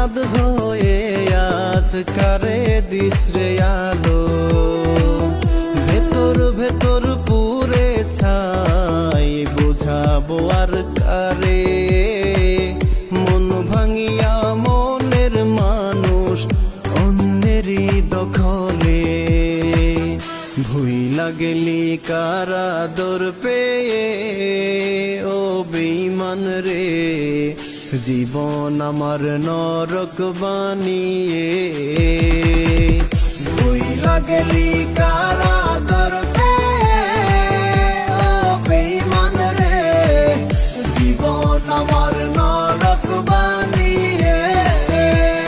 চাঁদ হয়ে আজ কারে দিশরে আলো, ভেতর ভেতর পুরে ছাই বুঝাবো আর কারে। মন ভাঙিয়া মনের মানুষ অন্যেরই দখলে, ভুইলা গেলি কারা দর পেয়ে ও বেঈমান রে, জীবন আমার নরক বানিয়ে। ভুইলা গেলি কারা